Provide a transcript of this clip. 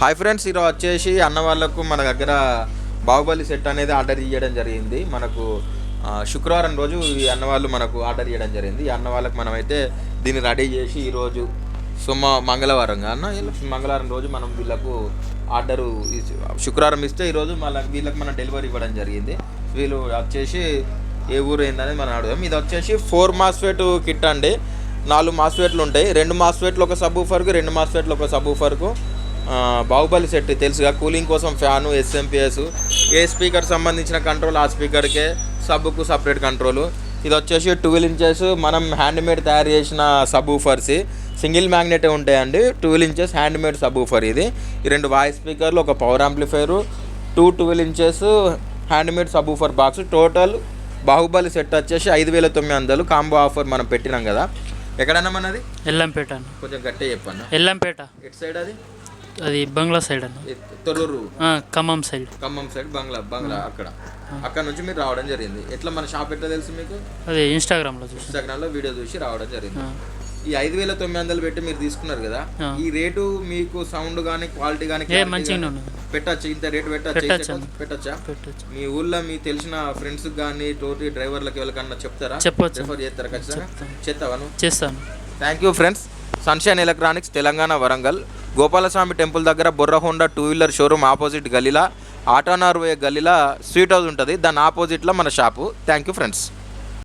Hi friends, ఈరోజు వచ్చేసి అన్న వాళ్ళకు మన దగ్గర బాహుబలి సెట్ అనేది ఆర్డర్ చేయడం జరిగింది. మనకు శుక్రవారం రోజు ఈ అన్న వాళ్ళు మనకు ఆర్డర్ చేయడం జరిగింది. ఈ అన్న వాళ్ళకి మనమైతే దీన్ని రెడీ చేసి ఈరోజు మంగళవారం మంగళవారం రోజు మనం వీళ్ళకు ఆర్డరు శుక్రవారం ఇస్తే ఈరోజు మళ్ళీ వీళ్ళకి మనం డెలివరీ ఇవ్వడం జరిగింది. వీళ్ళు వచ్చేసి ఏ ఊరు ఏందనేది మనం అడుగుదాం. ఇది వచ్చేసి 4 మాస్ఫెట్ కిట్ అండి. 4 మాస్ఫెట్లు ఉంటాయి. 2 మాస్ఫెట్లు ఒక సబ్ ఊఫర్కు, 2 మాస్ఫెట్లు ఒక సబ్ ఊఫర్కు. బాహుబలి సెట్ తెలుసుగా, కూలింగ్ కోసం ఫ్యాను, ఎస్ఎంపిఎస్, ఏ స్పీకర్ సంబంధించిన కంట్రోల్ ఆ స్పీకర్కే, సబ్బుకు సపరేట్ కంట్రోలు. ఇది వచ్చేసి 12 ఇంచెస్ మనం హ్యాండ్మేడ్ తయారు చేసిన సబ్ ఊఫర్స్, సింగిల్ మ్యాగ్నెట్ ఉంటాయండి. 12 ఇంచెస్ హ్యాండ్మేడ్ సబ్ ఊఫర్ ఇది. ఈ 2 వాయిస్ స్పీకర్లు, ఒక power amplifier, 12 inches handmade sub woofer box. Total Baahubali set వచ్చేసి 5,900 కాంబో ఆఫర్ మనం పెట్టినాం కదా. ఎక్కడన్నా మనది ఎల్లంపేట. కొంచెం గట్టిగా చెప్పన్నా. ఎల్లంపేట ఎటు సైడ్ అది బంగ్లా సైడ్ అన్న. తొర్రూరు ఖమ్మం సైడ్ బంగ్లా అక్కడ నుంచి మీరు రావడం జరిగింది. ఎట్లా మన షాప్ ఎట్లా తెలుసు మీకు? అది ఇన్స్టాగ్రామ్లో వీడియో చూసి రావడం జరిగింది. ఈ 5,900 పెట్టి మీరు తీసుకున్నారు కదా, ఈ రేటు మీకు సౌండ్ కానీ క్వాలిటీ కానీ పెట్టచ్చు? ఇంత రేటు పెట్టచ్చా? మీ ఊళ్ళో మీ తెలిసిన ఫ్రెండ్స్ కానీ తోటి డ్రైవర్లకి ఎవరికన్నా చెప్తారా? రిఫర్ చేస్తారా? ఖచ్చితంగా చేస్తావా? చేస్తాను. Thank you friends. Sunshine electronics, Telangana, Warangal, Gopalaswamy temple దగ్గర బొర్ర హోండా 2 వీలర్ షోరూమ్ ఆపోజిట్ గల్లీలా, ఆటోనార్ వే గల్లీలా స్వీట్ హౌస్ ఉంటుంది. దాని ఆపోజిట్లో మన షాపు. Thank you friends.